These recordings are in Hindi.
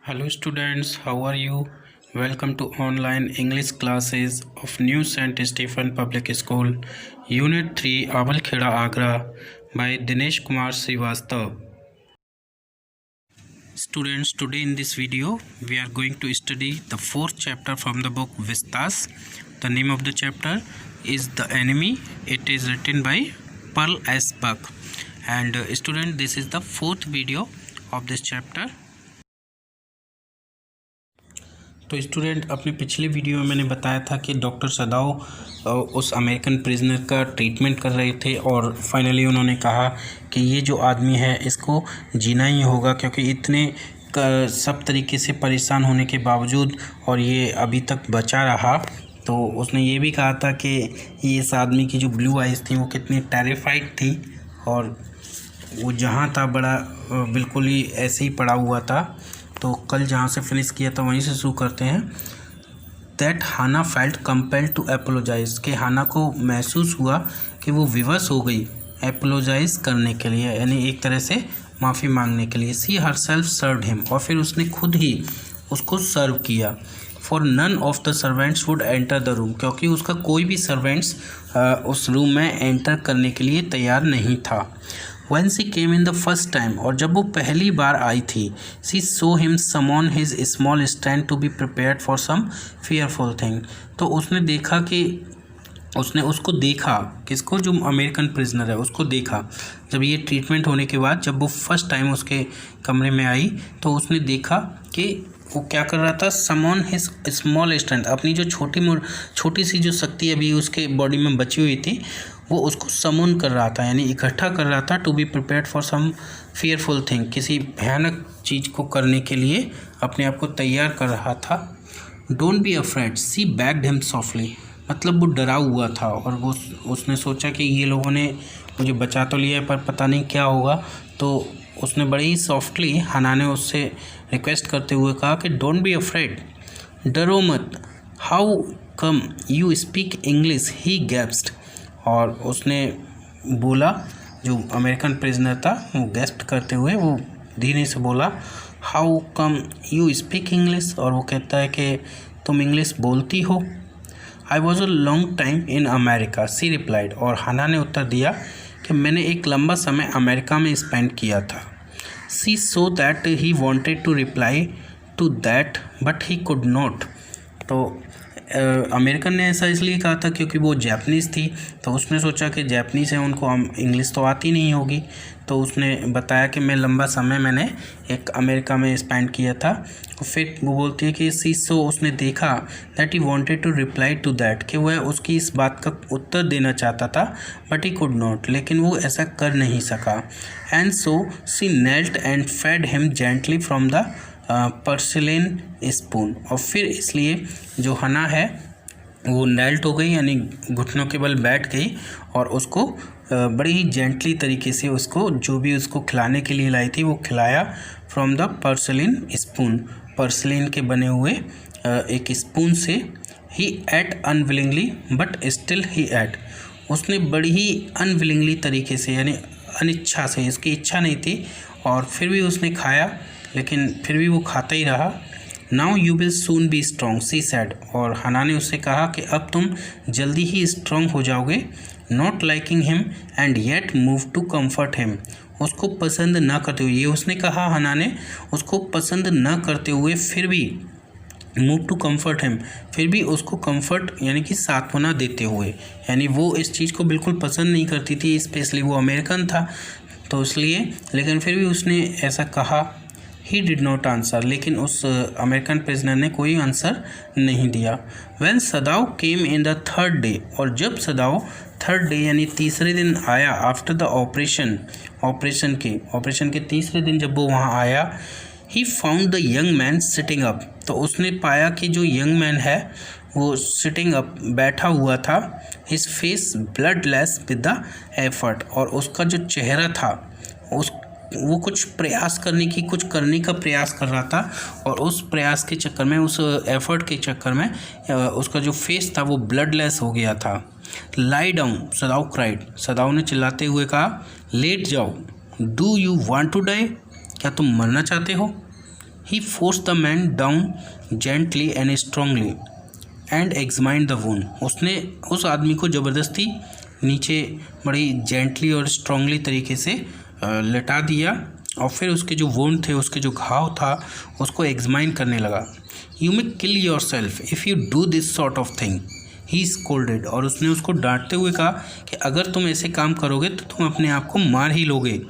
Hello students, how are you? Welcome to online English classes of New St. Stephen Public School, Unit 3, Awal Kheda Agra by Dinesh Kumar Srivastav. Students, today in this video, we are going to study the fourth chapter from the book Vistas. The name of the chapter is The Enemy. It is written by Pearl S. Buck. And student, this is the fourth video of this chapter. तो स्टूडेंट, अपने पिछले वीडियो में मैंने बताया था कि डॉक्टर सदाव उस अमेरिकन प्रिजनर का ट्रीटमेंट कर रहे थे और फाइनली उन्होंने कहा कि ये जो आदमी है इसको जीना ही होगा, क्योंकि इतने सब तरीके से परेशान होने के बावजूद और ये अभी तक बचा रहा। तो उसने ये भी कहा था कि ये इस आदमी की जो ब्लू आइज़ थी वो कितनी टेरिफाइड थी और वो जहाँ था बड़ा बिल्कुल ही ऐसे ही पड़ा हुआ था। तो कल जहाँ से फिनिश किया था वहीं से शुरू करते हैं। That Hannah felt compelled to apologise, कि हाना को महसूस हुआ कि वो विवश हो गई एपोलोजाइज करने के लिए, यानी एक तरह से माफ़ी मांगने के लिए। She herself served him, और फिर उसने खुद ही उसको सर्व किया। For none of the servants would enter the room, क्योंकि उसका कोई भी सर्वेंट्स उस रूम में एंटर करने के लिए तैयार नहीं था। When she came in the first time, और जब वो पहली बार आई थी, she saw him summon his small stand to be prepared for some fearful thing। तो उसने देखा कि उसने उसको देखा, किसको, जो अमेरिकन प्रिजनर है उसको देखा। जब ये ट्रीटमेंट होने के बाद जब वो फर्स्ट टाइम उसके कमरे में आई तो उसने देखा कि वो क्या कर रहा था। समॉन हिज स्मॉल स्ट्रेंथ, अपनी जो छोटी सी जो शक्ति अभी उसके बॉडी में बची हुई थी वो उसको समून कर रहा था, यानी इकट्ठा कर रहा था। To be prepared for some fearful thing, किसी भयानक चीज़ को करने के लिए अपने आप को तैयार कर रहा था। Don't be afraid, she begged him softly, मतलब वो डरा हुआ था और वो उसने सोचा कि ये लोगों ने मुझे बचा तो लिया है पर पता नहीं क्या होगा। तो उसने बड़े ही सॉफ्टली हाना ने उससे रिक्वेस्ट करते हुए कहा कि डोंट बी अफ्रेड, डरो मत। How come you speak English, he gasped, और उसने बोला, जो अमेरिकन प्रिजनर था वो गैस्प करते हुए वो धीरे से बोला, how come you speak English, और वो कहता है कि तुम इंग्लिश बोलती हो। I was a long time in America, she replied, और हाना ने उत्तर दिया कि मैंने एक लंबा समय अमेरिका में स्पेंड किया था। She saw that he wanted to reply to that but he could not, तो अमेरिकन ने ऐसा इसलिए कहा था क्योंकि वो जापानीज़ थी, तो उसने सोचा कि जापानीज़ है, उनको इंग्लिश तो आती नहीं होगी। तो उसने बताया कि मैं लंबा समय मैंने एक अमेरिका में स्पेंड किया था। तो फिर वो बोलती है कि सी सो, उसने देखा that he wanted to reply to that, कि वह उसकी इस बात का उत्तर देना चाहता था बट ही कुड नॉट, लेकिन वो ऐसा कर नहीं सका। And so she knelt and fed him gently from the porcelain spoon, और फिर इसलिए जो हना है वो नेल्ट हो गई, यानी घुटनों के बल बैठ गई और उसको बड़ी ही जेंटली तरीके से उसको जो भी उसको खिलाने के लिए लाई थी वो खिलाया। From the porcelain spoon, porcelain के बने हुए एक स्पून से। He ate unwillingly but still he ate, उसने बड़ी ही अनविलिंगली तरीके से, यानी अनिच्छा से, इसकी इच्छा नहीं थी और फिर भी उसने खाया, लेकिन फिर भी वो खाता ही रहा। Now you will soon be strong, she said, और हना ने उससे कहा कि अब तुम जल्दी ही स्ट्रॉन्ग हो जाओगे। Not liking him and yet move to comfort him, उसको पसंद ना करते हुए, ये उसने कहा हना ने, उसको पसंद ना करते हुए फिर भी मूव टू कम्फर्ट हिम, फिर भी उसको कम्फर्ट यानी कि सांत्वना देते हुए, यानी वो इस चीज़ को बिल्कुल पसंद नहीं करती थी, स्पेशली वो अमेरिकन था तो इसलिए, लेकिन फिर भी उसने ऐसा कहा। ही डिड नॉट आंसर, लेकिन उस अमेरिकन प्रिजनर ने कोई आंसर नहीं दिया। When सदाव came in the third day, और जब सदाव थर्ड डे यानी तीसरे दिन आया, आफ्टर द ऑपरेशन के तीसरे दिन जब वो वहाँ आया, he found the young man sitting up, तो उसने पाया कि जो यंग मैन है वो सिटिंग अप, बैठा हुआ था। His face bloodless with the effort, और उसका जो चेहरा था वो कुछ करने का प्रयास कर रहा था, और उस प्रयास के चक्कर में, उस एफर्ट के चक्कर में उसका जो फेस था वो ब्लडलेस हो गया था। लाई डाउन, सदाव क्राइड, सदाव ने चिल्लाते हुए कहा, लेट जाओ। Do you want to die, क्या तुम मरना चाहते हो। He force the man down gently and strongly and examined the wound. उसने उस आदमी को ज़बरदस्ती नीचे बड़ी जेंटली और स्ट्रांगली तरीके से लेटा दिया और फिर उसके जो वुंड थे, उसके जो घाव था, उसको एग्जामिन करने लगा। You may kill your self if you do this sort of thing, he scolded. और उसने उसको डांटते हुए कहा कि अगर तुम ऐसे काम करोगे तो तुम अपने आप को मार ही लोगे।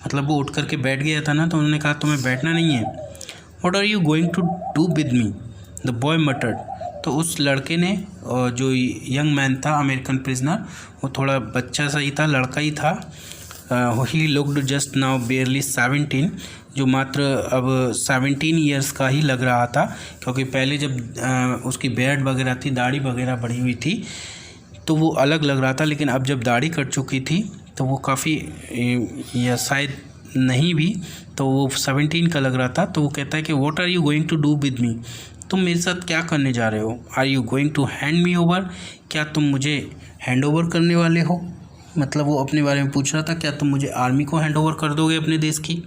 मतलब वो उठ करके बैठ गया था ना, तो उन्होंने कहा तुम्हें बैठना नहीं है। What are you going to do with me, the boy muttered. तो उस लड़के ने, जो यंग मैन था अमेरिकन प्रिजनर, वो थोड़ा बच्चा सा ही था, लड़का ही था। He looked just now barely 17, जो मात्र अब 17 ईयर्स का ही लग रहा था, क्योंकि पहले जब उसकी बेयर्ड वगैरह थी, दाढ़ी वगैरह बढ़ी हुई थी, तो वो अलग लग रहा था। लेकिन अब जब दाढ़ी कट चुकी थी तो वो काफ़ी, या शायद नहीं भी, तो वो 17 का लग रहा था। तो वो कहता है कि what are you going to do with me, तुम मेरे साथ क्या करने जा रहे हो। Are you going to hand me over, क्या तुम मुझे हैंड ओवर करने वाले हो। मतलब वो अपने बारे में पूछ रहा था, क्या तुम मुझे आर्मी को हैंड ओवर कर दोगे अपने देश की।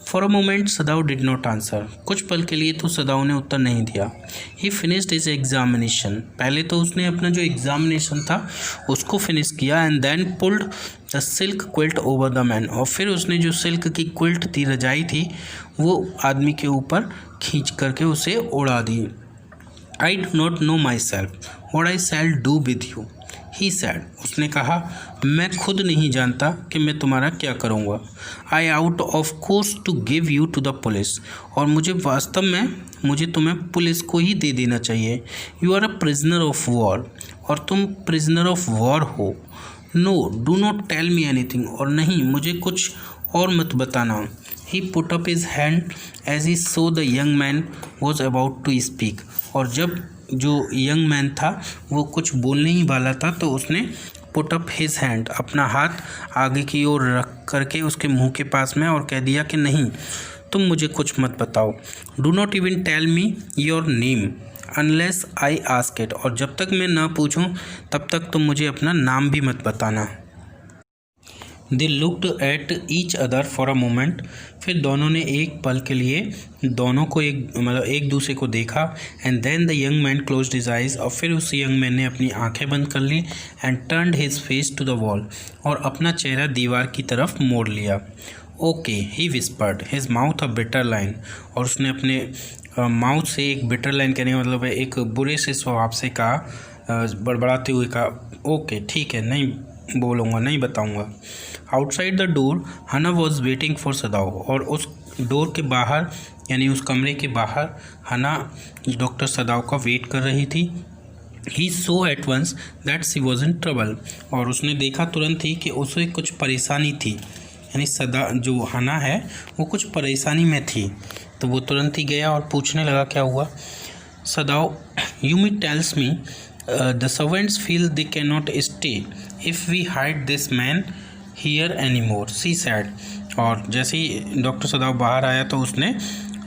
For a moment सदाव did not answer, कुछ पल के लिए तो सदाव ने उत्तर नहीं दिया। ही फिनिश्ड हिज एग्जामिनेशन, पहले तो उसने अपना जो एग्जामिनेशन था उसको फिनिश किया। And then pulled the silk quilt over the man, और फिर उसने जो सिल्क की क्विल्ट थी, रजाई थी, वो आदमी के ऊपर खींच करके उसे उड़ा दी। I do not know myself what I shall do with you, he said. उसने कहा, मैं खुद नहीं जानता कि मैं तुम्हारा क्या करूँगा। I ought of course to give you to the police, और मुझे वास्तव में तुम्हें पुलिस को ही दे देना चाहिए। You are a prisoner of war, और तुम प्रिजनर ऑफ वॉर हो। No do not tell me anything, और नहीं, मुझे कुछ और मत बताना। He put up his hand as he saw the young man was about to speak, और जब जो यंग मैन था वो कुछ बोलने ही वाला था, तो उसने पुट अप हिज हैंड, अपना हाथ आगे की ओर रख करके उसके मुंह के पास में, और कह दिया कि नहीं, तुम मुझे कुछ मत बताओ। Do not even tell me your name unless I ask it, और जब तक मैं ना पूछूं तब तक तुम मुझे अपना नाम भी मत बताना। They looked at each other for a moment, फिर दोनों ने एक पल के लिए दोनों को एक दूसरे को देखा। And then the young man closed his eyes, और फिर उस यंग मैन ने अपनी आंखें बंद कर ली। And turned his face to the wall, और अपना चेहरा दीवार की तरफ मोड़ लिया। Okay, he whispered his mouth a bitter line, और उसने अपने माउथ से एक बिटर लाइन, कहने का मतलब है एक बुरे से स्वभाव से कहा, बड़बड़ाते हुए कहा, ओके ठीक है, नहीं बोलूँगा, नहीं बताऊँगा। आउटसाइड द डोर हना वॉज वेटिंग फॉर सदाव, और उस डोर के बाहर, यानी उस कमरे के बाहर, हना डॉक्टर सदाव का वेट कर रही थी। He saw at once that she was in trouble, और उसने देखा तुरंत ही कि उसे कुछ परेशानी थी, यानी जो हना है वो कुछ परेशानी में थी। तो वो तुरंत ही गया और पूछने लगा क्या हुआ। Sadao, Yumi tells me the servants feel they can not stay if we hide this man here any more, she said. और जैसे ही डॉक्टर सदाव बाहर आया तो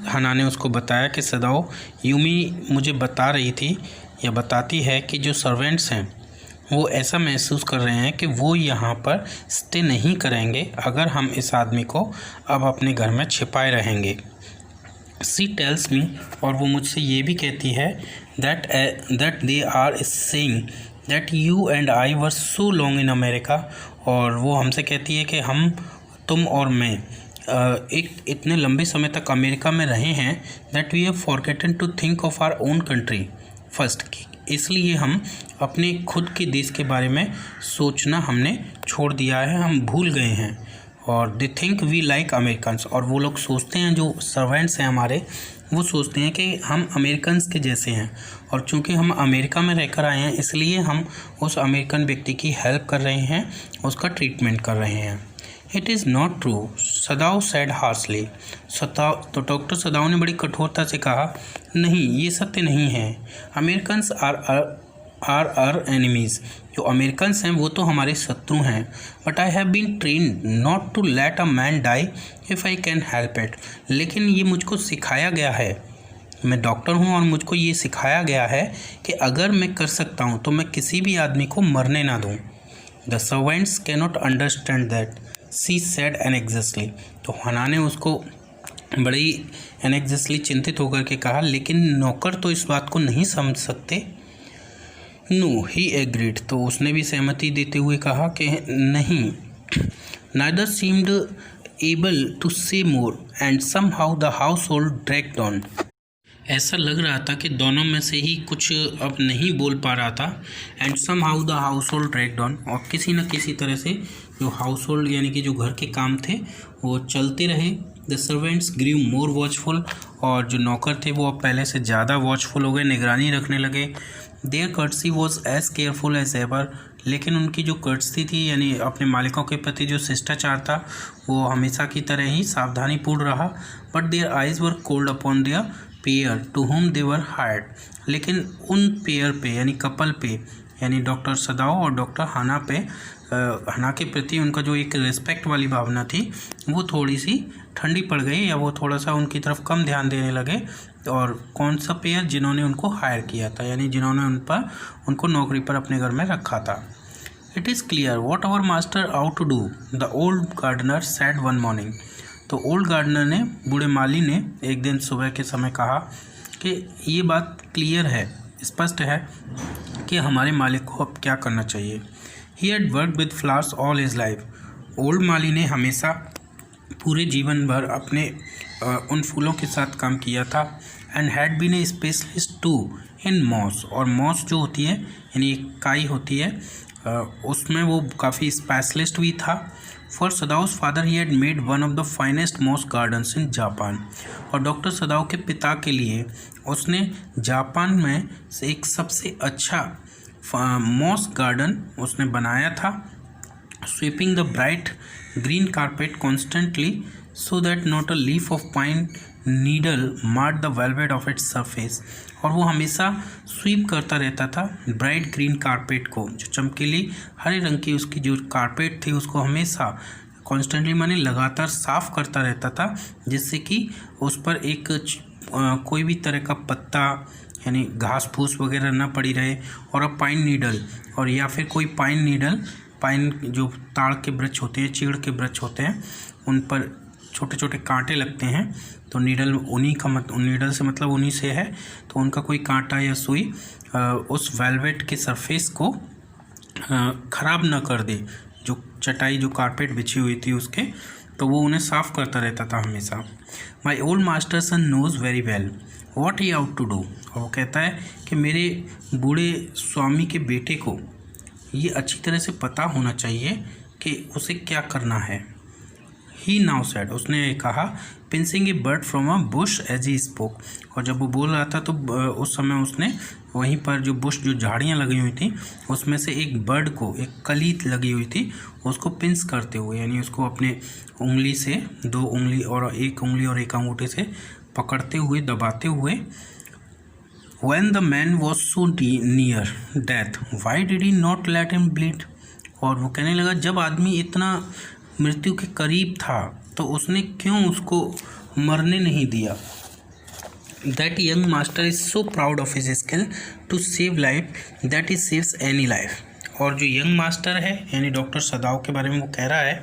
हना ने उसको बताया कि सदाव, यूमी मुझे बता रही थी या बताती है कि जो सर्वेंट्स हैं वो ऐसा महसूस कर रहे हैं कि वो यहाँ पर स्टे नहीं करेंगे अगर हम इस आदमी को अब अपने घर में छिपाए रहेंगे। सी टेल्स मी, और वो मुझसे ये भी कहती है that they are saying that you and I were so long in America, और वो हमसे कहती है कि तुम और मैं एक इतने लंबे समय तक अमेरिका में रहे हैं, that we have forgotten to think of our own country first, इसलिए हम अपने खुद के देश के बारे में सोचना हमने छोड़ दिया है, हम भूल गए हैं। और they think we like Americans, और वो लोग सोचते हैं, जो सर्वेंट्स हैं हमारे, वो सोचते हैं कि हम अमेरिकन्स के जैसे हैं, और चूंकि हम अमेरिका में रहकर आए हैं इसलिए हम उस अमेरिकन व्यक्ति की हेल्प कर रहे हैं, उसका ट्रीटमेंट कर रहे हैं। It is not true, Sadao said harshly. तो डॉक्टर सदाव ने बड़ी कठोरता से कहा, नहीं, ये सत्य नहीं है। अमेरिकन्स आर एनिमीज़, जो अमेरिकन्स हैं वो तो हमारे शत्रु हैं। But I have been trained not to let a man die if I can help it, लेकिन ये मुझको सिखाया गया है, मैं डॉक्टर हूँ और मुझको ये सिखाया गया है कि अगर मैं कर सकता हूँ तो मैं किसी भी आदमी को मरने ना दूँ। The servants can not understand that, she said and exactly. तो हना ने उसको बड़े ही एनेक्जसली चिंतित होकर के कहा, लेकिन नौकर तो इस बात को नहीं समझ सकते। नो ही एग्रीड, तो उसने भी सहमति देते हुए कहा कि नहीं। Neither seemed able to say more and somehow the house hold dragged on. ऐसा लग रहा था कि दोनों में से ही कुछ अब नहीं बोल पा रहा था। And somehow the house hold dragged on, और किसी न किसी तरह से जो हाउस होल्ड यानी कि जो घर के काम थे वो चलते रहे। The servants grew more watchful, और जो नौकर थे वो अब पहले से ज़्यादा वॉचफुल हो गए, निगरानी रखने लगे। Their courtesy was as careful as ever, लेकिन उनकी जो कर्टसी थी यानी अपने मालिकों के प्रति जो शिष्टाचार था वो हमेशा की तरह ही सावधानीपूर्ण रहा। But their eyes were cold upon their pair to whom they were hired, लेकिन उन पेयर पे यानी कपल पे यानी डॉक्टर सदाओ और डॉक्टर हाना पे हाना के प्रति उनका जो एक रिस्पेक्ट वाली भावना थी वो थोड़ी सी ठंडी पड़ गई, या वो थोड़ा सा उनकी तरफ कम ध्यान देने लगे। और कौन सा पेयर? जिन्होंने उनको हायर किया था, यानी जिन्होंने उनको नौकरी पर अपने घर में रखा था। It is clear what our master ought to do, the old gardener said one morning. तो ओल्ड गार्डनर ने, बूढ़े माली ने एक दिन सुबह के समय कहा कि ये बात क्लियर है, स्पष्ट है कि हमारे मालिक को अब क्या करना चाहिए। He had work with flowers all his life. Old माली ने हमेशा पूरे जीवन भर अपने उन फूलों के साथ काम किया था। And had been a specialist too in moss, और मॉस जो होती है यानी एक काई होती है उसमें वो काफ़ी स्पेशलिस्ट भी था। For Sadao's father he had made one of the finest moss gardens in Japan, और डॉक्टर सदाओ के पिता के लिए उसने जापान में से एक सबसे अच्छा मॉस गार्डन उसने बनाया था। Sweeping the bright green carpet constantly so that not a leaf of pine needle marred the velvet of its surface, और वो हमेशा स्वीप करता रहता था ब्राइट ग्रीन कारपेट को, जो चमकीली हरे रंग की उसकी जो कारपेट थी उसको हमेशा कॉन्स्टेंटली माने लगातार साफ़ करता रहता था, जिससे कि उस पर एक कोई भी तरह का पत्ता यानी घास फूस वगैरह ना पड़ी रहे। और अब पाइन नीडल, और या फिर कोई पाइन नीडल, पाइन जो ताड़ के वृक्ष होते हैं, चीड़ के वृक्ष होते हैं, उन पर छोटे छोटे कांटे लगते हैं, तो नीडल उन्हीं का नीडल से मतलब उन्हीं से है, तो उनका कोई कांटा या सुई उस वेलवेट के सरफेस को ख़राब ना कर दे, जो चटाई जो कारपेट बिछी हुई थी उसके, तो वो उन्हें साफ़ करता रहता था हमेशा। My old master son knows very well what he ought to do, और वो कहता है कि मेरे बूढ़े स्वामी के बेटे को ये अच्छी तरह से पता होना चाहिए कि उसे क्या करना है। ही नाउ सेड, उसने कहा, pinching a bird from a bush as he spoke, और जब वो बोल रहा था तो उस समय उसने वहीं पर जो बुश जो झाड़ियाँ लगी हुई थी उसमें से एक बर्ड को, एक कली लगी हुई थी, उसको पिंस करते हुए यानी उसको अपने उंगली से, 2 उंगली और एक अंगूठे से पकड़ते हुए, दबाते हुए। When the man was so near death, why did he not let him bleed? और वो कहने लगा, जब आदमी इतना मृत्यु के करीब था तो उसने क्यों उसको मरने नहीं दिया। That young master is so proud of his skill to save life that he saves any life. और जो यंग मास्टर है यानी डॉक्टर सदाओ के बारे में वो कह रहा है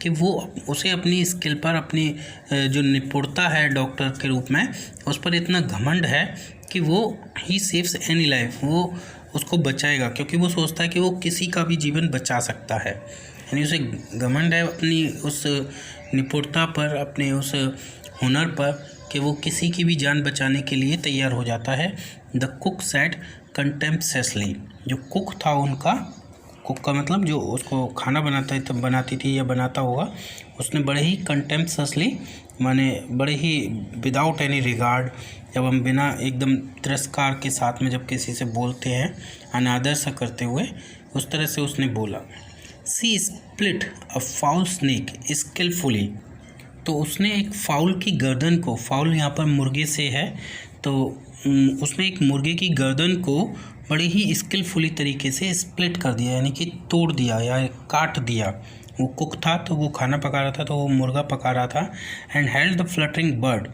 कि वो उसे अपनी स्किल पर, अपनी जो निपुणता है डॉक्टर के रूप में, उस पर इतना घमंड है कि वो ही सेव्स एनी लाइफ, वो उसको बचाएगा, क्योंकि वो सोचता है कि वो किसी का भी जीवन बचा सकता है। यानी उसे घमंड है अपनी उस निपुणता पर, अपने उस हुनर पर, कि वो किसी की भी जान बचाने के लिए तैयार हो जाता है। द कुक सैड कंटेम्प्चुअसली, जो कुक था उनका, कुक का मतलब जो उसको खाना बनाती थी या बनाता होगा, उसने बड़े ही कंटेम्प्चुअसली माने बड़े ही विदाउट एनी रिगार्ड, जब हम बिना एकदम तिरस्कार के साथ में जब किसी से बोलते हैं अनादर सा करते हुए, उस तरह से उसने बोला। She split a foul snake skilfully, तो उसने एक फाउल की गर्दन को, फाउल यहाँ पर मुर्गे से है, तो उसने एक मुर्गे की गर्दन को बड़े ही स्किलफुली तरीके से स्प्लिट कर दिया, यानी कि तोड़ दिया या काट दिया। वो कुक था तो वो खाना पका रहा था, तो वो मुर्गा पका रहा था। And held the fluttering bird,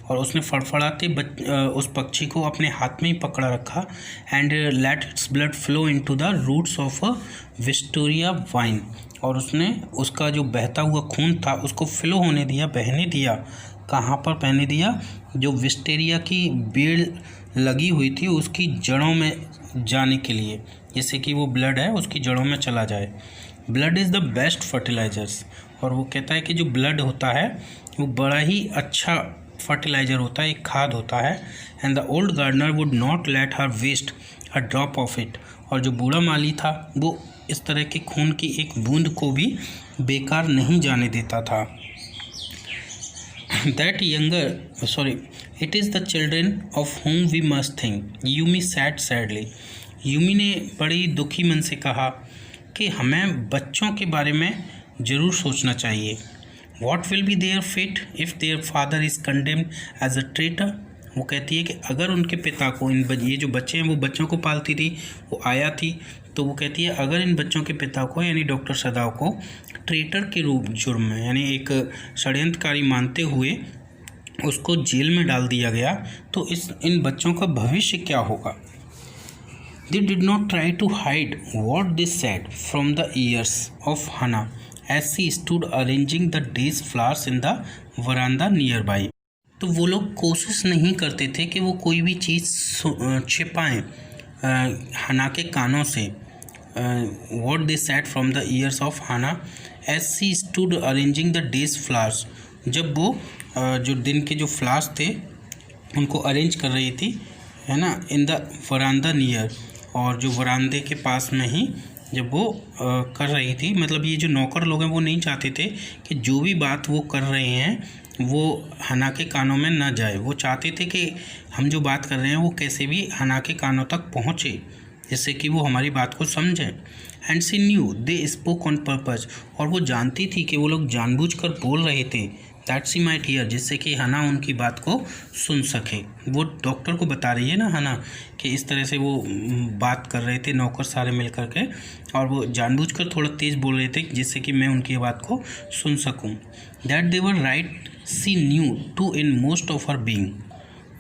और उसने फड़फड़ाते उस पक्षी को अपने हाथ में ही पकड़ा रखा। And let its blood flow into the roots of a wisteria vine, और उसने उसका जो बहता हुआ खून था उसको फ्लो होने दिया, बहने दिया कहाँ पर पहने दिया? जो विस्टेरिया की बेल लगी हुई थी उसकी जड़ों में जाने के लिए, जैसे कि वो ब्लड है उसकी जड़ों में चला जाए। Blood is the best fertilizers, और वो कहता है कि जो ब्लड होता है वो बड़ा ही अच्छा फर्टिलाइज़र होता है, एक खाद होता है। And the old gardener would not let her waste a drop of it, और जो बूढ़ा माली था वो इस तरह के खून की एक बूंद को भी बेकार नहीं जाने देता था। That younger it is the children of whom we must think, Yumi said sadly. Yumi ने बड़ी दुखी मन से कहा कि हमें बच्चों के बारे में ज़रूर सोचना चाहिए। What will be their fate if their father is condemned as a traitor. वो कहती है कि अगर उनके पिता को, ये जो बच्चे हैं वो बच्चों को पालती थी, वो आया थी, तो वो कहती है अगर इन बच्चों के पिता को यानी डॉक्टर सदाव को ट्रेटर के रूप जुर्म में यानी एक षड्यंत्रकारी मानते हुए उसको जेल में डाल दिया गया, तो इन बच्चों का भविष्य क्या होगा। They did not try to hide what they said from the ears of Hannah as she stood arranging the day's flowers in the veranda nearby. तो वो लोग कोशिश नहीं करते थे कि वो कोई भी चीज़ छिपाएं हना के कानों से। What they said from the ears of Hannah as she stood arranging the day's flowers, जब वो जो दिन के जो फ्लावर्स थे उनको अरेंज कर रही थी, है ना, इन द वरांदा नियर, और जो वरांदे के पास में ही जब वो कर रही थी, मतलब ये जो नौकर लोग हैं वो नहीं चाहते थे कि जो भी बात वो कर रहे हैं वो हना के कानों में ना जाए। वो चाहते थे कि हम जो बात कर रहे हैं वो कैसे भी हना के कानों तक पहुँचे, जिससे कि वो हमारी बात को समझें। And she knew they spoke on purpose, और वो जानती थी कि वो लोग जानबूझकर बोल रहे थे, दैट सी माइट हियर, जिससे कि हना उनकी बात को सुन सके। वो डॉक्टर को बता रही है ना हना कि इस तरह से वो बात कर रहे थे नौकर सारे मिल कर के, और वो जानबूझकर थोड़ा तेज़ बोल रहे थे जिससे कि मैं उनकी बात को सुन सकूं। That they were right she knew too in most of her being,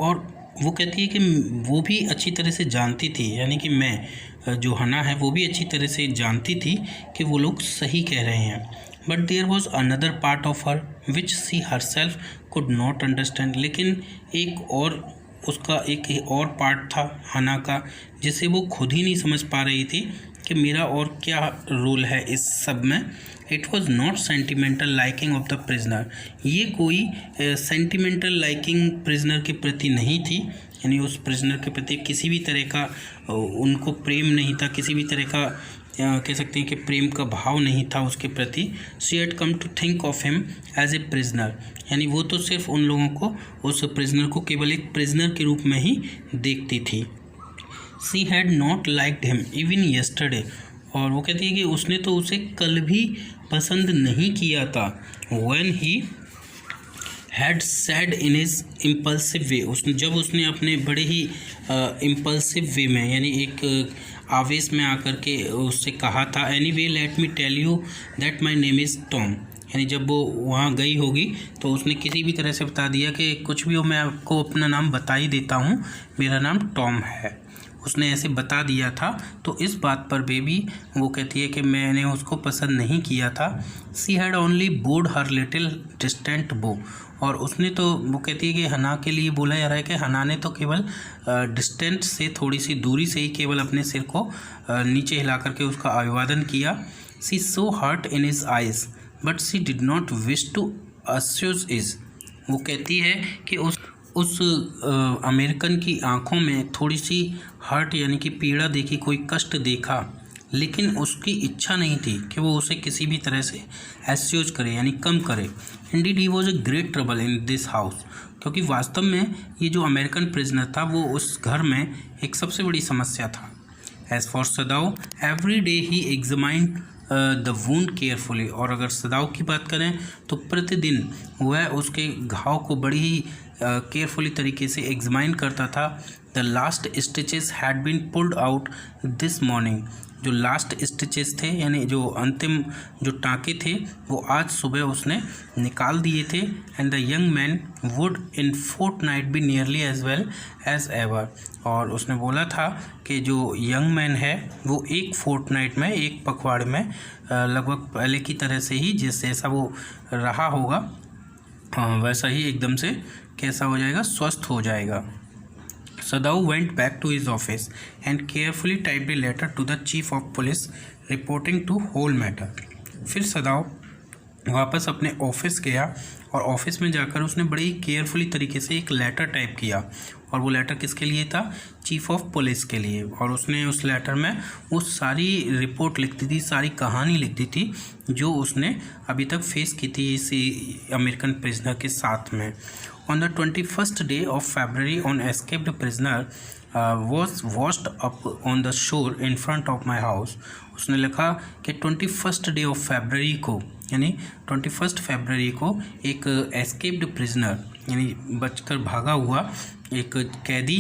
और वो कहती है कि वो भी अच्छी तरह से जानती थी, यानी कि मैं जो हना है वो भी अच्छी तरह से जानती थी कि वो लोग सही कह रहे हैं। But there was another part of her which she herself could not understand, लेकिन एक और उसका एक और पार्ट था हना का जिसे वो खुद ही नहीं समझ पा रही थी कि मेरा और क्या रोल है इस सब में। It was not sentimental liking of the prisoner, ये कोई सेंटिमेंटल लाइकिंग प्रिजनर के प्रति नहीं थी, यानी उस प्रिजनर के प्रति किसी भी तरह का उनको प्रेम नहीं था, किसी भी तरह का कह सकते हैं कि प्रेम का भाव नहीं था उसके प्रति। She had come to think of him as a prisoner, यानी वो तो सिर्फ उन लोगों को, उस प्रिजनर को केवल एक प्रिजनर के रूप में ही देखती थी। She had not liked him even yesterday, और वो कहती है कि उसने तो उसे कल भी पसंद नहीं किया था। When he had said in his impulsive way, उसने जब उसने अपने बड़े ही इम्पल्सिव वे में यानी एक आवेश में आकर के उससे कहा था, anyway let me tell you that my name is Tom, यानी जब वो वहाँ गई होगी तो उसने किसी भी तरह से बता दिया कि कुछ भी हो मैं आपको अपना नाम बता ही देता हूँ, मेरा नाम टॉम है, उसने ऐसे बता दिया था। तो इस बात पर बेबी वो कहती है कि मैंने उसको पसंद नहीं किया था। She had only board her little distant बो, और उसने तो वो कहती है कि हना के लिए बोला जा रहा है कि हना ने तो केवल डिस्टेंट से थोड़ी सी दूरी से ही केवल अपने सिर को नीचे हिला करके उसका अभिवादन किया। She saw hurt in his eyes but she did not wish to accuse is, वो कहती है कि उस अमेरिकन की आंखों में थोड़ी सी हर्ट यानी कि पीड़ा देखी, कोई कष्ट देखा, लेकिन उसकी इच्छा नहीं थी कि वो उसे किसी भी तरह से एस्यूज करे यानी कम करे। Indeed he was a great trouble in this house, क्योंकि वास्तव में ये जो अमेरिकन प्रिजनर था वो उस घर में एक सबसे बड़ी समस्या था। As for Sadao every day he examined the wound carefully, और अगर सदाव की बात करें तो प्रतिदिन वह उसके घाव को बड़ी ही केयरफुली तरीके से एग्जामाइन करता था। The last stitches had been pulled out this morning, जो लास्ट स्टिचेस थे यानी जो अंतिम जो टाँके थे वो आज सुबह उसने निकाल दिए थे। And the young man would in fortnight be nearly as well as ever, और उसने बोला था कि जो यंग मैन है वो एक फोर्टनाइट में, एक पखवाड़े में लगभग पहले की तरह से ही जैसा वो रहा होगा वैसा ही एकदम से कैसा हो जाएगा, स्वस्थ हो जाएगा। Sadao went back to his office and carefully typed a letter to the chief of police reporting to whole matter. फिर सदाऊ वापस अपने ऑफिस गया और ऑफिस में जाकर उसने बड़ी ही केयरफुली तरीके से एक लेटर टाइप किया, और वो लेटर किसके लिए था, चीफ ऑफ पुलिस के लिए। और उसने उस लेटर में वो सारी रिपोर्ट लिखती थी, सारी कहानी लिखती थी जो उसने अभी तक फेस की थी इस अमेरिकन प्रिजनर के साथ में। On the 21st day of February, an escaped prisoner was washed up on the shore in front of my house। उसने लिखा कि 21st day of February को, यानी 21 फरवरी को एक एस्केप्ड प्रिजनर यानी बचकर भागा हुआ एक कैदी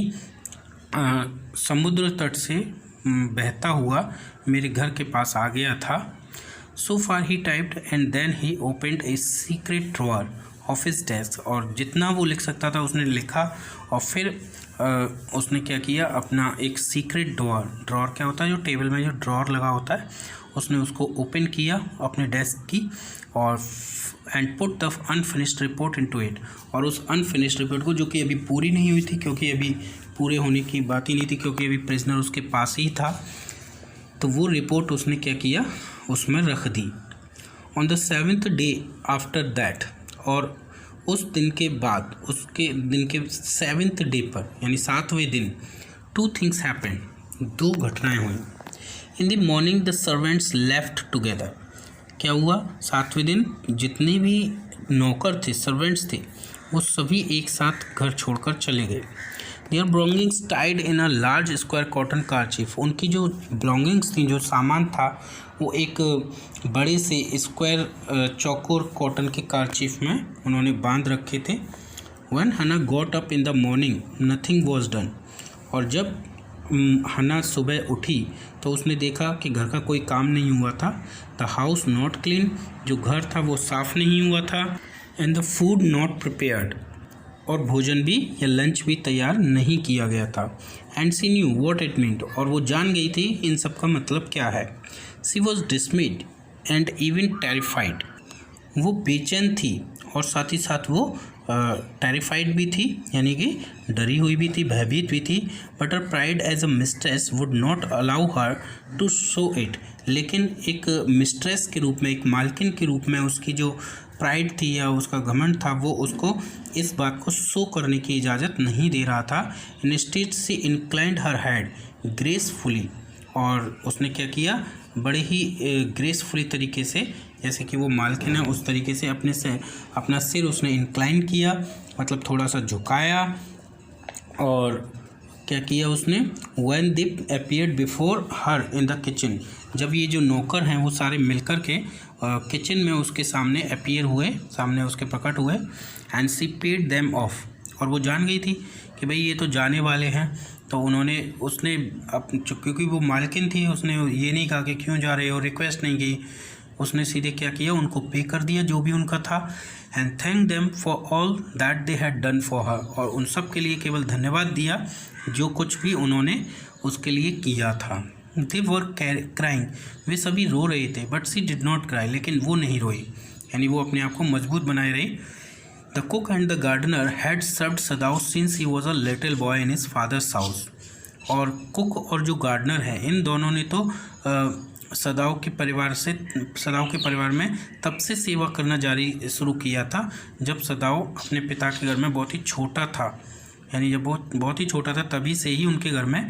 समुद्र तट से बहता हुआ मेरे घर के पास आ गया था। So far he typed and then he opened a secret drawer of his desk. और जितना वो लिख सकता था उसने लिखा, और फिर उसने क्या किया, अपना एक सीक्रेट ड्रॉअर क्या होता है, जो टेबल में जो ड्रॉअर लगा होता है, उसने उसको ओपन किया अपने डेस्क की, और and put the unfinished report into it. और उस अनफिनिश्ड रिपोर्ट को, जो कि अभी पूरी नहीं हुई थी, क्योंकि अभी पूरे होने की बात ही नहीं थी, क्योंकि अभी प्रिजनर उसके पास ही था, तो वो रिपोर्ट उसने क्या किया, उसमें रख दी। On the 7th day after that, और उस दिन के बाद, उसके दिन के 7th डे पर यानी 7वें दिन, 2 things happened, 2 घटनाएं हुई। In the morning the servants left together. क्या हुआ, 7वें दिन जितने भी नौकर थे, सर्वेंट्स थे, वो सभी एक साथ घर छोड़कर चले गए। Their belongings tied in a large square cotton kerchief. उनकी जो बिलोंगिंग्स थी, जो सामान था, वो एक बड़े से स्क्वायर चौकोर कॉटन के कारचीफ में उन्होंने बांध रखे थे। व्हेन हना got up in the morning nothing was done. और जब हना सुबह उठी तो उसने देखा कि घर का कोई काम नहीं हुआ था। द हाउस नॉट क्लीन, जो घर था वो साफ़ नहीं हुआ था। And the food not prepared, और भोजन भी या लंच भी तैयार नहीं किया गया था। And she knew what it meant, और वो जान गई थी इन सब का मतलब क्या है। She was dismayed and even terrified, वो बेचैन थी और साथ ही साथ वो टेरिफाइड भी थी, यानी कि डरी हुई भी थी, भयभीत भी थी। But her pride as a mistress would not allow her to show it, लेकिन एक मिस्ट्रेस के रूप में, एक मालकिन के रूप में उसकी जो प्राइड थी या उसका घमंड था, वो उसको इस बात को शो करने की इजाज़त नहीं दे रहा था। इंस्टेड सी इंक्लाइंड हर हेड ग्रेसफुली, और उसने क्या किया, बड़े ही ग्रेसफुली तरीके से, जैसे कि वो मालकिन है उस तरीके से अपना सिर उसने इंक्लाइन किया, मतलब थोड़ा सा झुकाया। और क्या किया उसने, when they appeared before her in the kitchen, जब ये जो नौकर हैं वो सारे मिलकर के किचन में उसके सामने अपीयर हुए, सामने उसके प्रकट हुए। And she paid them off, और वो जान गई थी कि भाई ये तो जाने वाले हैं, तो उसने क्योंकि वो मालकिन थी, उसने ये नहीं कहा कि क्यों जा रहे हो, रिक्वेस्ट नहीं की, उसने सीधे क्या किया, उनको पे कर दिया जो भी उनका था। And thank them for all that they had done for her, और उन सब के लिए केवल धन्यवाद दिया जो कुछ भी उन्होंने उसके लिए किया था। दे वर क्राइंग, वे सभी रो रहे थे, but she did not cry, लेकिन वो नहीं रोई, यानी वो अपने आप को मजबूत बनाए रही। The cook and the gardener had served Sadao since he was a little boy in his father's house. और कुक और जो गार्डनर है, इन दोनों ने तो सदाऊ के परिवार में तब से सेवा करना जारी शुरू किया था जब सदाऊ अपने पिता के घर में बहुत ही छोटा था, यानी जब बहुत ही छोटा था तभी से ही उनके घर में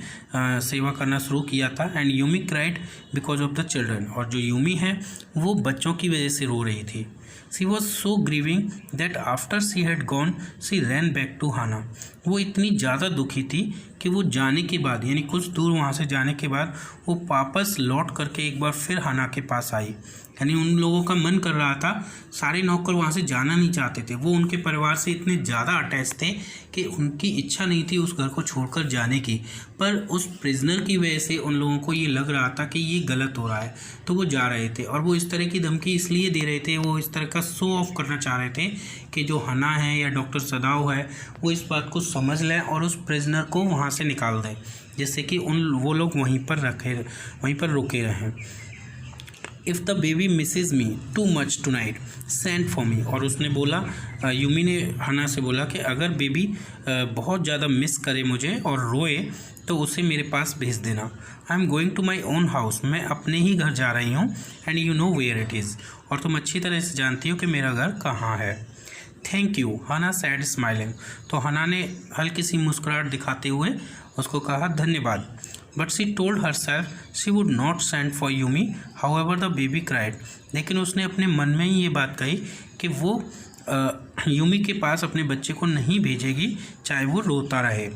सेवा करना शुरू किया था। And Yumi cried because of the children, और जो यूमी है वो बच्चों की वजह से रो रही थी। She was so grieving that after she had gone she ran back to Hana. वो इतनी ज़्यादा दुखी थी कि वो जाने के बाद, यानी कुछ दूर वहाँ से जाने के बाद, वो वापस लौट करके एक बार फिर हाना के पास आई। यानी उन लोगों का मन कर रहा था, सारे नौकर वहाँ से जाना नहीं चाहते थे, वो उनके परिवार से इतने ज़्यादा अटैच थे कि उनकी इच्छा नहीं थी उस घर को छोड़कर जाने की, पर उस प्रिजनर की वजह से उन लोगों को ये लग रहा था कि ये गलत हो रहा है, तो वो जा रहे थे। और वो इस तरह की धमकी इसलिए दे रहे थे, वो इस तरह का शो ऑफ करना चाह रहे थे कि जो हना है या डॉक्टर सदाऊ है वो इस बात को समझ लें और उस प्रिजनर को वहाँ से निकाल दें, जिससे कि वो लोग वहीं पर रुके रहें। If the baby misses me too much tonight send for me. और उसने बोला, यूमी ने हना से बोला कि अगर बेबी बहुत ज़्यादा मिस करे मुझे और रोए तो उसे मेरे पास भेज देना। I am going to my own house, मैं अपने ही घर जा रही हूँ। And you know where it is, और तुम अच्छी तरह से जानती हो कि मेरा घर कहाँ है। थैंक यू, हना सैड स्माइलिंग। तो हना ने हल्की सी मुस्कुराहट दिखाते हुए उसको कहा धन्यवाद। But she told her self she would not send for Yumi however the baby cried. लेकिन उसने अपने मन में ही ये बात कही कि वो यूमी के पास अपने बच्चे को नहीं भेजेगी चाहे वो रोता रहे।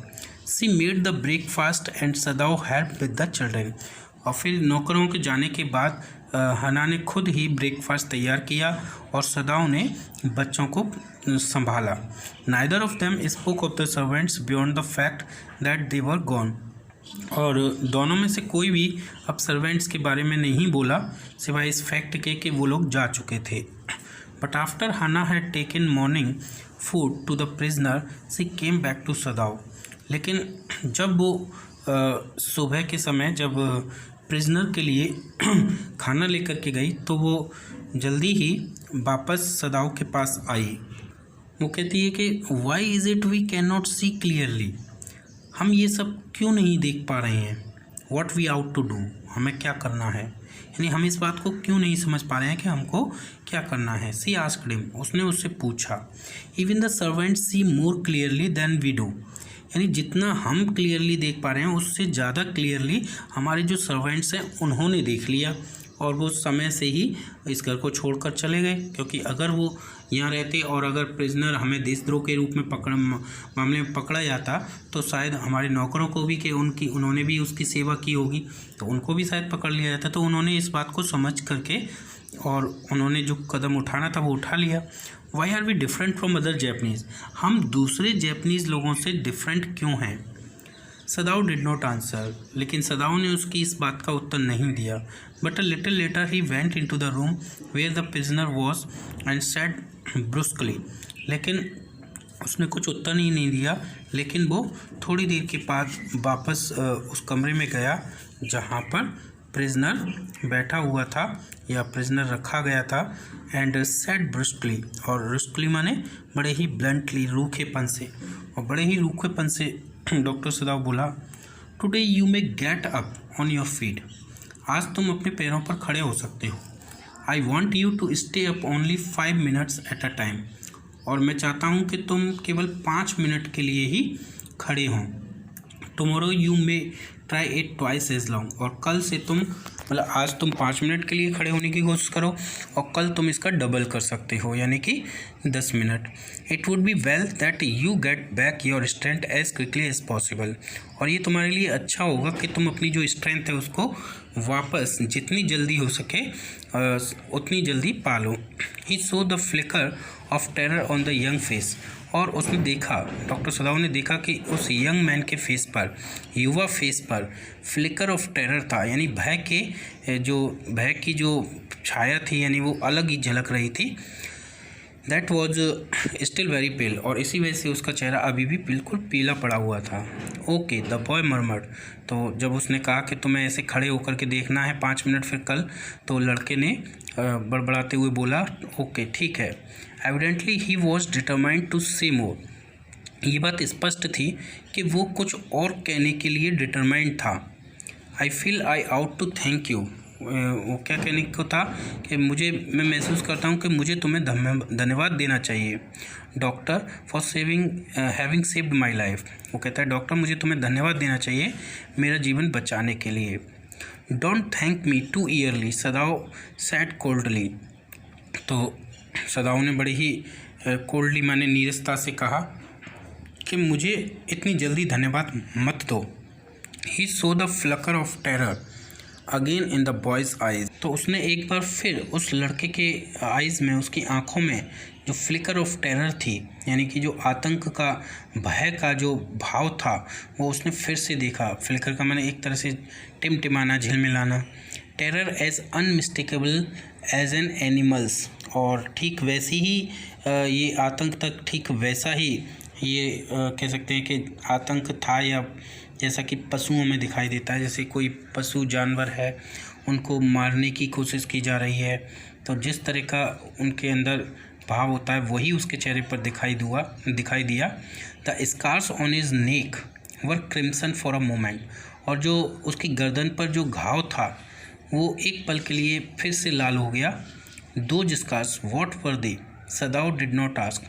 She made the breakfast and Sadao help with the children. और फिर नौकरों के जाने के बाद हना ने खुद ही ब्रेकफास्ट तैयार किया और सदाओ ने बच्चों को संभाला। Neither of them spoke of the servants beyond the fact that they were gone. और दोनों में से कोई भी अब सर्वेंट्स के बारे में नहीं बोला सिवाय इस फैक्ट के कि वो लोग जा चुके थे। But after Hana had taken morning food to the prisoner she came back to Sadao. लेकिन जब वो सुबह के समय जब प्रिजनर के लिए खाना लेकर के गई तो वो जल्दी ही वापस सदाओ के पास आई। वो कहती है कि why is it we can not see clearly, हम ये सब क्यों नहीं देख पा रहे हैं। What we ought to do, हमें क्या करना है, यानी हम इस बात को क्यों नहीं समझ पा रहे हैं कि हमको क्या करना है। सी आस्क्ड हिम, उसने उससे पूछा। Even the servants see more clearly than we do, यानी जितना हम क्लियरली देख पा रहे हैं उससे ज़्यादा क्लियरली हमारे जो सर्वेंट्स हैं उन्होंने देख लिया और वो समय से ही इस घर को छोड़कर चले गए। क्योंकि अगर वो यहाँ रहते और अगर प्रिजनर हमें देशद्रोह के रूप में मामले में पकड़ा जाता तो शायद हमारे नौकरों को भी कि उन्होंने भी उसकी सेवा की होगी तो उनको भी शायद पकड़ लिया जाता। तो उन्होंने इस बात को समझ करके और उन्होंने जो कदम उठाना था वो उठा लिया। Why are we different from other Japanese, हम दूसरे जैपनीज़ लोगों से डिफरेंट क्यों हैं। सदाओ डिड नॉट आंसर, लेकिन सदाओ ने उसकी इस बात का उत्तर नहीं दिया। But a little later he went in to the room where the prisoner was and said brusquely, लेकिन उसने कुछ उत्तर ही नहीं दिया। लेकिन वो थोड़ी देर के बाद वापस उस कमरे में गया जहाँ पर प्रिजनर बैठा हुआ था या प्रिजनर रखा गया था। एंड सेड ब्रुस्कली, और ब्रुस्कली माने बड़े ही ब्लंटली, रूखेपन से, और बड़े ही रूखेपन से डॉक्टर सदाओ बोला, today you may get up on your feet, आज तुम अपने पैरों पर खड़े हो सकते हो। I want you to stay up only 5 minutes at a time, और मैं चाहता हूँ कि तुम केवल 5 मिनट के लिए ही खड़े हों। Tomorrow you may try it twice as long, और कल से तुम मतलब आज तुम 5 मिनट के लिए खड़े होने की कोशिश करो और कल तुम इसका डबल कर सकते हो यानी कि 10 minute. It would be well that you get back your strength as quickly as possible, और ये तुम्हारे लिए अच्छा होगा कि तुम अपनी जो स्ट्रेंथ है उसको वापस जितनी जल्दी हो सके उतनी जल्दी पालो। He saw the flicker of terror on the young face, और उसने देखा, डॉक्टर सदाओ ने देखा कि उस यंग मैन के फेस पर, युवा फेस पर फ्लिकर ऑफ टेरर था, यानी भय की जो छाया थी यानी वो अलग ही झलक रही थी। दैट वॉज स्टिल वेरी पेल, और इसी वजह से उसका चेहरा अभी भी बिल्कुल पीला पड़ा हुआ था। ओके द बॉय मर्मर्ड, तो जब उसने कहा कि तुम्हें ऐसे खड़े होकर के देखना है 5 मिनट फिर कल, तो लड़के ने बड़बड़ाते हुए बोला ओके ठीक है। Evidently he was determined to say more, ये बात स्पष्ट थी कि वो कुछ और कहने के लिए डिटरमाइंड था। I feel I ought to thank you, वो क्या कहने को था कि मैं महसूस करता हूँ कि मुझे तुम्हें धन्यवाद देना चाहिए doctor for having saved my life. वो कहता है डॉक्टर मुझे तुम्हें धन्यवाद देना चाहिए मेरा जीवन बचाने के लिए। Don't thank me too early, Sadao said coldly, तो सदाओ ने बड़ी ही कोल्डली माने नीरसता से कहा कि मुझे इतनी जल्दी धन्यवाद मत दो। He saw the flicker of terror again in the boy's eyes, तो उसने एक बार फिर उस लड़के के आइज़ में, उसकी आँखों में जो फ्लिकर ऑफ टेरर थी यानी कि जो आतंक का, भय का जो भाव था वो उसने फिर से देखा। फ्लिकर का मैंने एक तरह से टिमटिमाना, झिलमिलाना। Terror as unmistakable as an animal's, और ठीक वैसी ही ये आतंक तक ठीक वैसा ही ये कह सकते हैं कि आतंक था, या जैसा कि पशुओं में दिखाई देता है, जैसे कोई पशु जानवर है उनको मारने की कोशिश की जा रही है, तो जिस तरह का उनके अंदर भाव होता है वही उसके चेहरे पर दिखाई दिया। The scars on his neck were crimson for a moment, और जो उसकी गर्दन पर जो घाव था वो एक पल के लिए फिर से लाल हो गया। दो scars what were they, Sadao did not ask,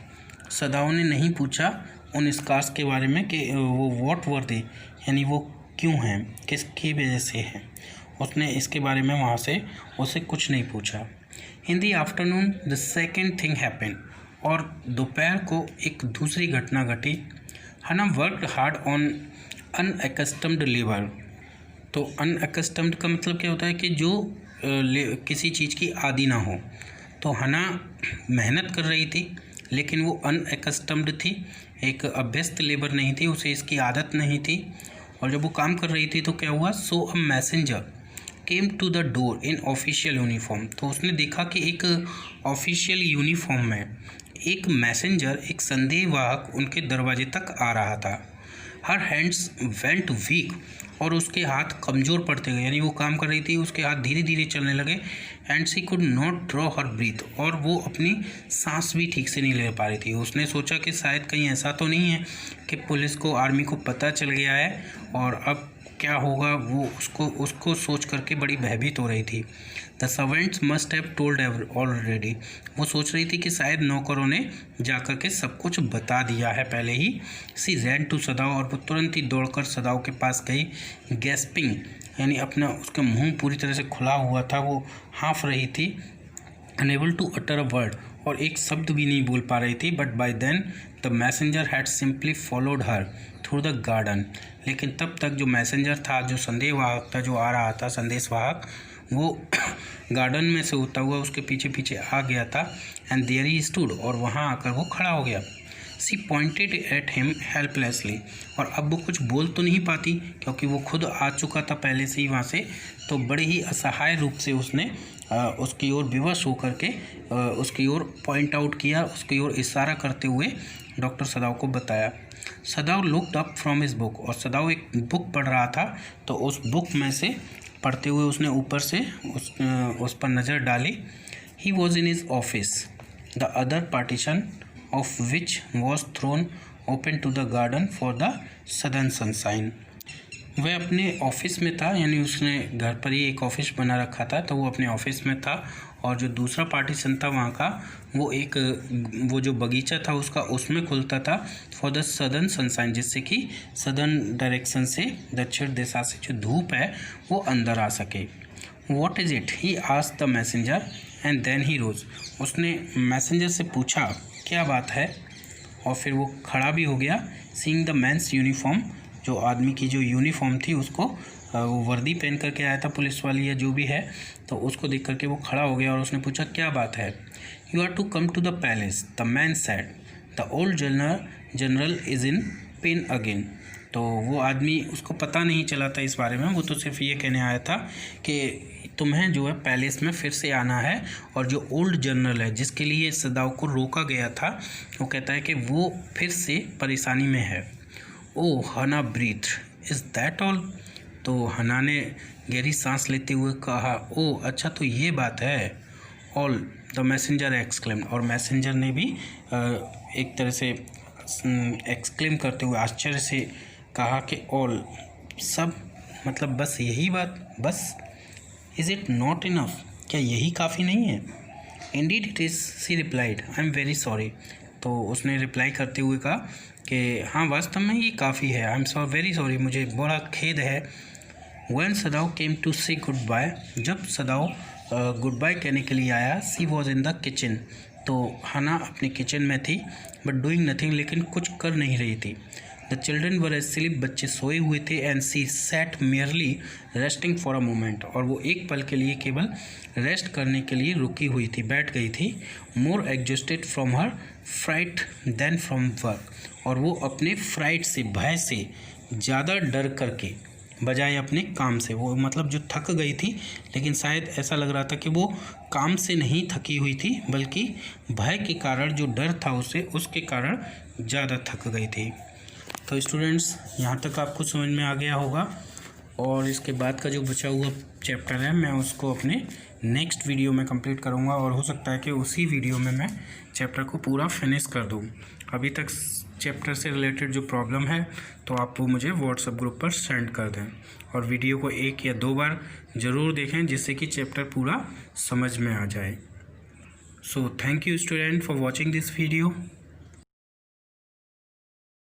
Sadao ने नहीं पूछा उन स्कार्स के बारे में कि वो व्हाट वर दे, यानी वो क्यों हैं, किसकी वजह से हैं। उसने इसके बारे में वहाँ से उससे कुछ नहीं पूछा। In the afternoon the second thing happened, और दोपहर को एक दूसरी घटना घटी। Hana worked hard on unaccustomed labour, तो अनअकस्टम्ड का मतलब क्या होता है कि जो किसी चीज़ की आदी ना हो। तो हना मेहनत कर रही थी लेकिन वो अनअकस्टम्ड थी, एक अभ्यस्त लेबर नहीं थी, उसे इसकी आदत नहीं थी। और जब वो काम कर रही थी तो क्या हुआ, so a messenger came to the door in official uniform, तो उसने देखा कि एक ऑफिशियल यूनिफॉर्म में एक मैसेंजर, एक संदेहवाहक उनके दरवाजे तक आ रहा था। हर हैंड्स वेंट वीक, और उसके हाथ कमज़ोर पड़ते गए, यानी वो काम कर रही थी उसके हाथ धीरे धीरे चलने लगे। And she could not draw her breath, और वो अपनी सांस भी ठीक से नहीं ले पा रही थी। उसने सोचा कि शायद कहीं ऐसा तो नहीं है कि पुलिस को, आर्मी को पता चल गया है और अब क्या होगा, वो उसको सोच करके बड़ी भयभीत हो रही थी। The servants must have told already, वो सोच रही थी कि शायद नौकरों ने जाकर के सब कुछ बता दिया है पहले ही। सी रैन टू सदाओ, और वो तुरंत ही दौड़कर सदाओ के पास गई। गैस्पिंग, यानी अपना उसका मुंह पूरी तरह से खुला हुआ था, वो हाँफ रही थी। Unable to utter a word, और एक शब्द भी नहीं बोल पा रही थी। But by then the messenger had simply followed her through the garden, लेकिन तब तक जो मैसेंजर था, जो संदेशवाहक था, जो आ रहा था संदेशवाहक, वो गार्डन में से होता हुआ उसके पीछे पीछे आ गया था। एंड देयर ही स्टूड, और वहाँ आकर वो खड़ा हो गया। सी पॉइंटेड एट हिम हेल्पलेसली, और अब वो कुछ बोल तो नहीं पाती क्योंकि वो खुद आ चुका था पहले से ही वहाँ से, तो बड़े ही असहाय रूप से उसने उसकी ओर विवश होकर के उसकी ओर पॉइंट आउट किया, उसकी ओर इशारा करते हुए डॉक्टर सदाओ को बताया। Sadao looked up from his book, और सदाओ एक बुक पढ़ रहा था, तो उस बुक में से पढ़ते हुए उसने ऊपर से उस पर नज़र डाली। He was in his office, the other partition of which was thrown open to the garden for the southern sunshine. वह अपने ऑफिस में था, यानी उसने घर पर ही एक ऑफिस बना रखा था, तो वो अपने ऑफिस में था। और जो दूसरा पार्टीशन था वहाँ का, वो जो बगीचा था उसका, उसमें खुलता था फॉर द सदर्न सनशाइन, जिससे कि सदर्न डायरेक्शन से, दक्षिण दिशा से जो धूप है वो अंदर आ सके। What is it, he asked the messenger and then he rose, उसने मैसेंजर से पूछा क्या बात है, और फिर वो खड़ा भी हो गया। सीइंग द मैंस यूनिफॉर्म, जो आदमी की जो यूनिफॉर्म थी उसको, वो वर्दी पहन करके आया था पुलिस वाली या जो भी है, तो उसको देख करके वो खड़ा हो गया और उसने पूछा क्या बात है। You are to come to the palace, the man said, the old general is in pain again. तो वो आदमी, उसको पता नहीं चला था इस बारे में, वो तो सिर्फ ये कहने आया था कि तुम्हें जो है पैलेस में फिर से आना है, और जो ओल्ड जनरल है जिसके लिए सदाओ को रोका गया था, वो कहता है कि वो फिर से परेशानी में है। ओ हना ब्रीथ, इज़ दैट ऑल, तो हना ने गहरी सांस लेते हुए कहा, ओ अच्छा तो ये बात है। ऑल, द मैसेंजर एक्सक्लेम्ड, और मैसेंजर ने भी एक तरह से एक्सक्लेम करते हुए आश्चर्य से कहा कि ऑल, सब, मतलब बस यही बात, बस। इज़ इट नॉट इनफ, क्या यही काफ़ी नहीं है। Indeed it is, she replied, I am very sorry, तो उसने रिप्लाई करते हुए कहा कि हाँ वास्तव में ये काफ़ी है, आई एम वेरी सॉरी, मुझे बड़ा खेद है। व्हेन सदाओ केम टू से गुड बाय, जब सदाओ गुड बाय कहने के लिए आया, सी वॉज इन द किचन, तो हना अपनी किचन में थी, बट डूइंग नथिंग, लेकिन कुछ कर नहीं रही थी। द चिल्ड्रन वर एस्लीप, बच्चे सोए हुए थे। And she sat merely resting for a moment, और वो एक पल के लिए केवल रेस्ट करने के लिए रुकी हुई थी, बैठ गई थी। More exhausted from her fright than from work, और वो अपने फ्राइट से, भय से ज़्यादा डर करके बजाय अपने काम से। वो मतलब जो थक गई थी, लेकिन शायद ऐसा लग रहा था कि वो काम से नहीं थकी हुई थी, बल्कि भय के कारण, जो डर था उसे, उसके कारण ज़्यादा थक गई थी। तो स्टूडेंट्स, यहाँ तक आपको समझ में आ गया होगा, और इसके बाद का जो बचा हुआ चैप्टर है मैं उसको अपने नेक्स्ट वीडियो में कंप्लीट करूँगा, और हो सकता है कि उसी वीडियो में मैं चैप्टर को पूरा फिनिश कर दूँ। अभी तक चैप्टर से रिलेटेड जो प्रॉब्लम है तो आप वो मुझे व्हाट्सएप ग्रुप पर सेंड कर दें, और वीडियो को 1 या 2 बार ज़रूर देखें, जिससे कि चैप्टर पूरा समझ में आ जाए। So thank you student for watching this video.